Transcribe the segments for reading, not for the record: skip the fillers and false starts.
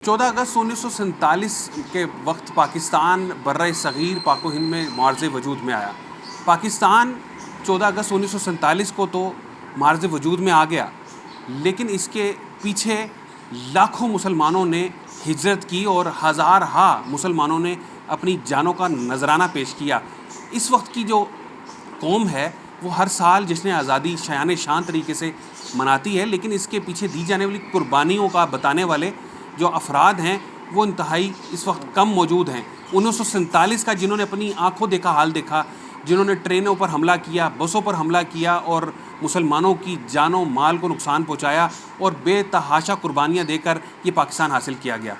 14 اگست 1947 کے وقت پاکستان برّ صغیر پاک و ہند میں معرض وجود میں آیا۔ پاکستان 14 اگست 1947 کو تو معرض وجود میں آ گیا، لیکن اس کے پیچھے لاکھوں مسلمانوں نے ہجرت کی اور ہزارہا مسلمانوں نے اپنی جانوں کا نذرانہ پیش کیا۔ اس وقت کی جو قوم ہے وہ ہر سال جشن آزادی شایان شان طریقے سے مناتی ہے، لیکن اس کے پیچھے دی جانے والی قربانیوں کا بتانے والے جو افراد ہیں وہ انتہائی اس وقت کم موجود ہیں۔ 1947 کا جنہوں نے اپنی آنکھوں دیکھا حال دیکھا، جنہوں نے ٹرینوں پر حملہ کیا، بسوں پر حملہ کیا اور مسلمانوں کی جان و مال کو نقصان پہنچایا اور بے تحاشا قربانیاں دے کر یہ پاکستان حاصل کیا گیا،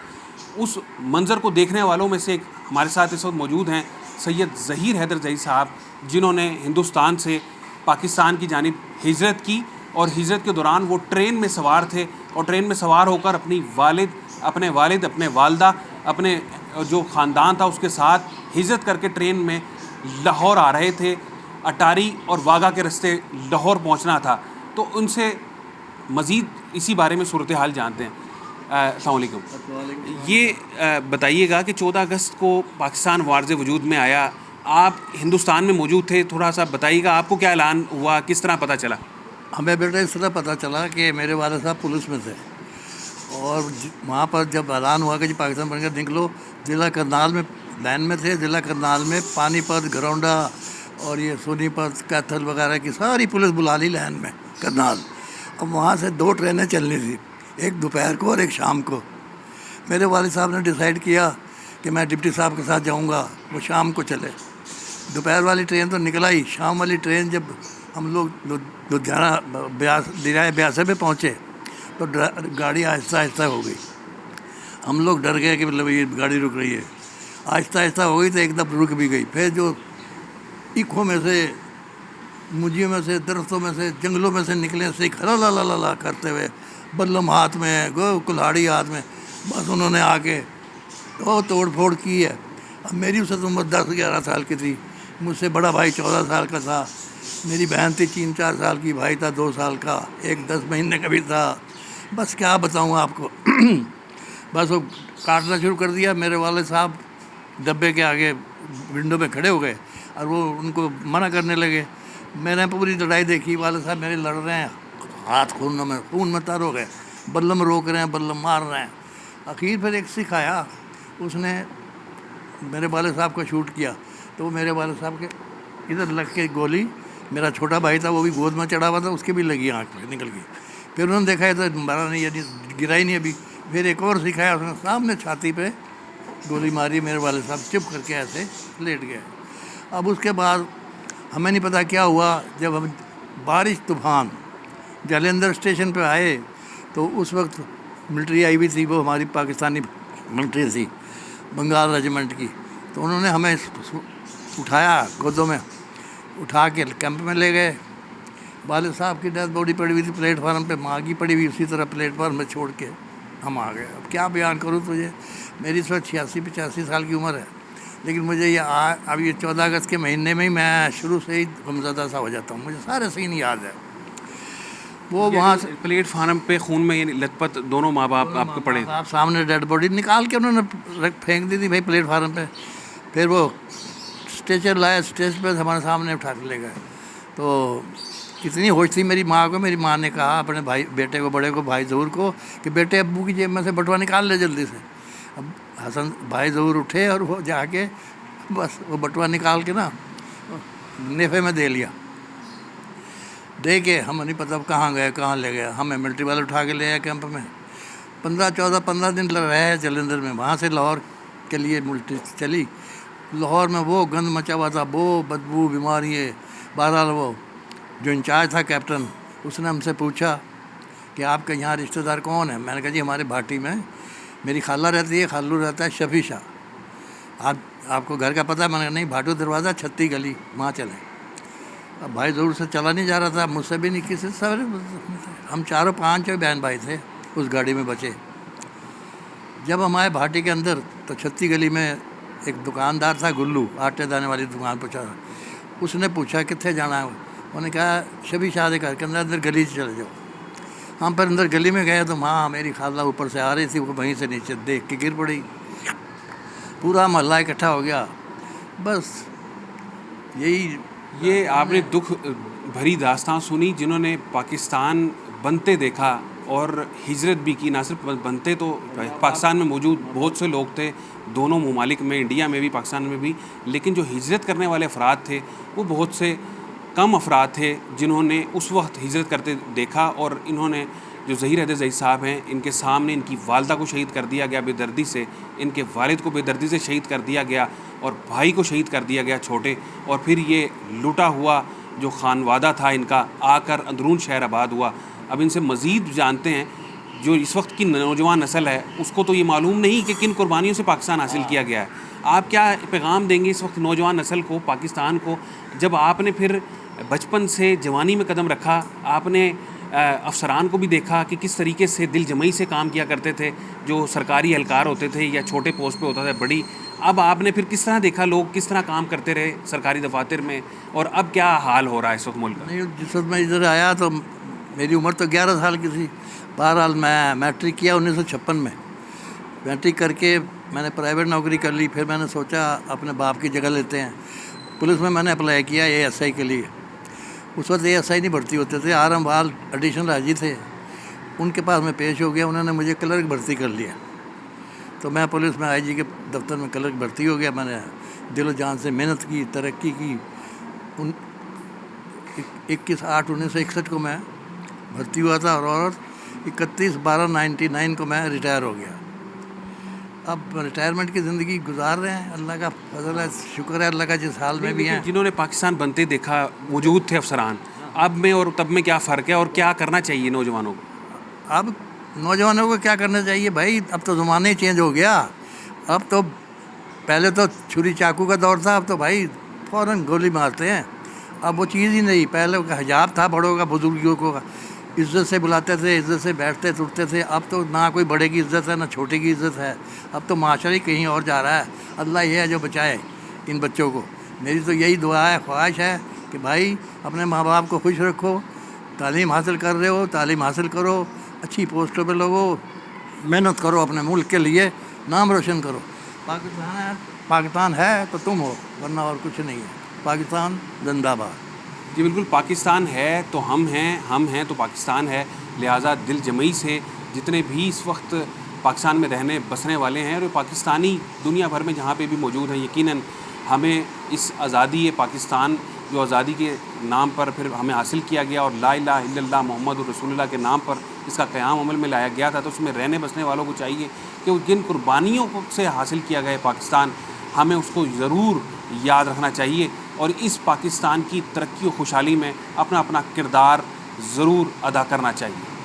اس منظر کو دیکھنے والوں میں سے ایک ہمارے ساتھ اس وقت موجود ہیں سید ظہیر حیدر ظہیر صاحب، جنہوں نے ہندوستان سے پاکستان کی جانب ہجرت کی، اور ہجرت کے دوران وہ ٹرین میں سوار تھے اور ٹرین میں سوار ہو کر اپنے والد، اپنے والدہ، اپنے جو خاندان تھا اس کے ساتھ ہجرت کر کے ٹرین میں لاہور آ رہے تھے۔ اٹاری اور واگا کے راستے لاہور پہنچنا تھا، تو ان سے مزید اسی بارے میں صورتحال جانتے ہیں۔ السلام علیکم۔ یہ بتائیے گا کہ 14 اگست کو پاکستان معرض وجود میں آیا، آپ ہندوستان میں موجود تھے، تھوڑا سا بتائیے گا آپ کو کیا اعلان ہوا، کس طرح پتہ چلا؟ ہمیں بیٹا اس طرح پتہ چلا کہ میرے والد صاحب پولیس میں تھے، اور وہاں پر جب اعلان ہوا کہ جی پاکستان بن کر نکلو، ضلع کرنال میں لائن میں تھے، ضلع کرنال میں پانی پت، گرونڈا اور یہ سونی پت، کیتھل وغیرہ کی ساری پولیس بلا لی لائن میں کرنال۔ اب وہاں سے 2 ٹرینیں چلنی تھی، ایک دوپہر کو اور ایک شام کو۔ میرے والد صاحب نے ڈیسائیڈ کیا کہ میں ڈپٹی صاحب کے ساتھ جاؤں گا، وہ شام کو چلے۔ دوپہر والی ٹرین تو نکلا ہی، شام والی ٹرین جب ہم لوگ دریائے بیاسے پہ پہنچے تو گاڑی آہستہ آہستہ ہو گئی۔ ہم لوگ ڈر گئے کہ مطلب یہ گاڑی رک رہی ہے، آہستہ آہستہ ہو گئی تو ایک دم رک بھی گئی۔ پھر جو ایکھوں میں سے، مجھیوں میں سے، درختوں میں سے، جنگلوں میں سے نکلے سکھ لا لا لا لا کرتے ہوئے، بلم ہاتھ میں، کلہاڑی ہاتھ میں، بس انہوں نے آ کے بہت توڑ پھوڑ کی ہے۔ اب میری اس وقت عمر 10-11 سال کی تھی، مجھ سے بڑا بھائی 14 سال کا تھا، میری بہن تھی 3-4 سال کی، بھائی تھا 2 سال کا، ایک 10 مہینے کا بھی تھا۔ بس کیا بتاؤں آپ کو بس وہ کاٹنا شروع کر دیا۔ میرے والد صاحب ڈبے کے آگے ونڈو پہ کھڑے ہو گئے اور وہ ان کو منع کرنے لگے۔ میں نے پوری لڑائی دیکھی، والد صاحب میرے لڑ رہے ہیں، ہاتھ خون میں تر ہو گئے، بلم روک رہے ہیں، بلم مار رہے ہیں۔ اخیر پھر ایک سکھ آیا، اس نے میرے والد صاحب کو شوٹ کیا، تو وہ میرے والد صاحب کے ادھر لگ کے گولی، میرا چھوٹا بھائی تھا وہ بھی گود میں چڑھا ہوا تھا، اس کی بھی لگی، آنکھ میں نکل گئی۔ پھر انہوں نے دیکھا ہے تو مارا نہیں، یعنی گرا ہی نہیں ابھی۔ پھر ایک اور سکھایا، اس نے سامنے چھاتی پہ گولی ماری، میرے والد صاحب چپ کر کے ایسے لیٹ گئے۔ اب اس کے بعد ہمیں نہیں پتہ کیا ہوا، جب ہم بارش طوفان جلندھر اسٹیشن پہ آئے تو اس وقت ملٹری آئی ہوئی تھی، وہ ہماری پاکستانی ملٹری تھی، بنگال ریجیمنٹ کی۔ تو انہوں نے ہمیں اٹھایا، گودوں میں اٹھا کے کیمپ میں لے گئے۔ والد صاحب کی ڈیتھ باڈی پڑی ہوئی تھی پلیٹ فارم پہ، ماں کی پڑی ہوئی اسی طرح پلیٹ فارم میں چھوڑ کے ہم آ گئے۔ اب کیا بیان کروں تجھے، میری اس وقت 86-85 سال کی عمر ہے، لیکن مجھے یہ اب یہ 14 اگست کے مہینے میں ہی میں شروع سے ہی غمزدہ سا ہو جاتا ہوں، مجھے سارے سین یاد ہے۔ وہ وہاں سے پلیٹ فارم پہ خون میں یعنی لت پت دونوں ماں باپ آپ کو پڑے؟ آپ سامنے ڈیڈ باڈی نکال کے انہوں نے پھینک دی تھی بھائی پلیٹ فارم پہ۔ پھر وہ اسٹریچر لایا، اسٹیج پہ ہمارے سامنے اٹھا کے لے گئے۔ تو اتنی ہوش تھی میری ماں کو، میری ماں نے کہا اپنے بیٹے کو، بڑے کو، بھائی ظہور کو کہ بیٹے ابو کی جیب میں سے بٹوا نکال لے جلدی سے۔ اب حسن بھائی ظہور اٹھے اور وہ جا کے بس وہ بٹوا نکال کے نا نیفے میں دے لیا، دے کے ہم نہیں پتہ کہاں گئے، کہاں لے گیا۔ ہمیں ملٹری والے اٹھا کے لے آئے کیمپ میں، 15 دن رہے جلندھر میں۔ وہاں سے لاہور کے لیے ملٹری چلی۔ لاہور میں وہ گند مچا ہوا تھا، وہ بدبو، بیماریاں۔ بہرحال وہ جو انچارج تھا کیپٹن، اس نے ہم سے پوچھا کہ آپ کے یہاں رشتہ دار کون ہیں؟ میں نے کہا جی ہمارے بھاٹی میں میری خالہ رہتی ہے، خالو رہتا ہے شفیع شاہ، آپ کو گھر کا پتہ ہے؟ میں نے کہا نہیں، بھاٹو دروازہ 36 گلی، وہاں چلیں۔ اب بھائی ضرور سے چلا نہیں جا رہا تھا، مجھ سے بھی نہیں، کسی سے، ہم 4-5 بہن بھائی تھے اس گاڑی میں بچے۔ جب ہم آئے بھاٹی کے اندر تو 36 گلی میں ایک دکاندار تھا، گلو، آٹے دانے والی دکان پوچھا، اس نے پوچھا کتنے جانا ہے؟ انہوں نے کہا شفیع شاہ کے گھر کے اندر گلی سے چلے جاؤ۔ ہم پھر اندر گلی میں گئے تو ماں میری خالہ اوپر سے آ رہی تھی، وہ وہیں سے نیچے دیکھ کے گر پڑی، پورا محلہ اکٹھا ہو گیا. بس یہی یہ آپ نے دکھ بھری داستان سنی جنہوں نے پاکستان بنتے دیکھا اور ہجرت بھی کی. نہ صرف بنتے تو پاکستان میں موجود بہت سے لوگ تھے دونوں ممالک میں، انڈیا میں بھی پاکستان میں بھی، لیکن جو ہجرت کرنے والے افراد تھے وہ بہت سے کم افراد تھے جنہوں نے اس وقت ہجرت کرتے دیکھا. اور انہوں نے جو ظہیر احمد زئی صاحب ہیں، ان کے سامنے ان کی والدہ کو شہید کر دیا گیا بے دردی سے، ان کے والد کو بے دردی سے شہید کر دیا گیا اور بھائی کو شہید کر دیا گیا چھوٹے. اور پھر یہ لوٹا ہوا جو خانوادہ تھا ان کا آ کر اندرون شہر آباد ہوا. اب ان سے مزید جانتے ہیں. جو اس وقت کی نوجوان نسل ہے اس کو تو یہ معلوم نہیں کہ کن قربانیوں سے پاکستان حاصل کیا گیا ہے. آپ کیا پیغام دیں گے اس وقت نوجوان نسل کو، پاکستان کو، جب آپ نے پھر بچپن سے جوانی میں قدم رکھا، آپ نے افسران کو بھی دیکھا کہ کس طریقے سے دل جمعی سے کام کیا کرتے تھے، جو سرکاری اہلکار ہوتے تھے یا چھوٹے پوسٹ پہ ہوتا تھا بڑی، اب آپ نے پھر کس طرح دیکھا لوگ کس طرح کام کرتے رہے سرکاری دفاتر میں، اور اب کیا حال ہو رہا ہے اس وقت ملک کا؟ نہیں، جس وقت میں ادھر آیا تو میری عمر تو 11 سال کی تھی. بہرحال میں میٹرک کیا 1956 میں. میٹرک کر کے میں نے پرائیویٹ نوکری کر لی. پھر میں نے سوچا اپنے باپ کی جگہ لیتے ہیں. پولیس میں نے اپلائی کیا ASI کے لیے. اس وقت ASI نہیں بھرتی ہوتے تھے، آرم وال ایڈیشنل راجی تھے، ان کے پاس میں پیش ہو گیا. انہوں نے مجھے کلرک بھرتی کر لیا. تو میں پولیس میں IG کے دفتر میں کلرک بھرتی ہو گیا. میں نے دل و جان سے محنت کی، ترقی کی. 21/8/1961 کو میں بھرتی ہوا تھا اور 31/12/99 کو میں ریٹائر ہو گیا. اب ریٹائرمنٹ کی زندگی گزار رہے ہیں. اللہ کا فضل ہے، شکر ہے اللہ کا جس حال میں بھی ہیں. جنہوں نے پاکستان بنتے دیکھا، موجود تھے افسران، اب میں اور تب میں کیا فرق ہے اور کیا کرنا چاہیے نوجوانوں کو؟ اب نوجوانوں کو کیا کرنا چاہیے بھائی؟ اب تو زمانہ ہی چینج ہو گیا. اب تو پہلے تو چھری چاقو کا دور تھا، اب تو بھائی فوراً گولی مارتے ہیں. اب وہ چیز ہی نہیں. پہلے کا حجاب تھا بڑوں کا، بزرگوں کو عزت سے بلاتے تھے، عزت سے بیٹھتے اٹھتے تھے. اب تو نہ کوئی بڑے کی عزت ہے نہ چھوٹے کی عزت ہے. اب تو معاشرہ ہی کہیں اور جا رہا ہے. اللہ یہ ہے جو بچائے ان بچوں کو. میری تو یہی دعا ہے، خواہش ہے کہ بھائی اپنے ماں باپ کو خوش رکھو. تعلیم حاصل کر رہے ہو، تعلیم حاصل کرو، اچھی پوسٹوں پہ لوگو، محنت کرو، اپنے ملک کے لیے نام روشن کرو. پاکستان ہے تو تم ہو، ورنہ اور کچھ نہیں ہے. پاکستان زندہ باد. جی بالکل، پاکستان ہے تو ہم ہیں تو پاکستان ہے. لہٰذا دل جمعی سے جتنے بھی اس وقت پاکستان میں رہنے بسنے والے ہیں اور پاکستانی دنیا بھر میں جہاں پہ بھی موجود ہیں، یقیناً ہمیں اس آزادی پاکستان جو آزادی کے نام پر پھر ہمیں حاصل کیا گیا اور لا الہ الا اللہ محمد رسول اللہ کے نام پر اس کا قیام عمل میں لایا گیا تھا، تو اس میں رہنے بسنے والوں کو چاہیے کہ جن قربانیوں سے حاصل کیا گیا پاکستان، ہمیں اس کو ضرور یاد رکھنا چاہیے اور اس پاکستان کی ترقی و خوشحالی میں اپنا کردار ضرور ادا کرنا چاہیے.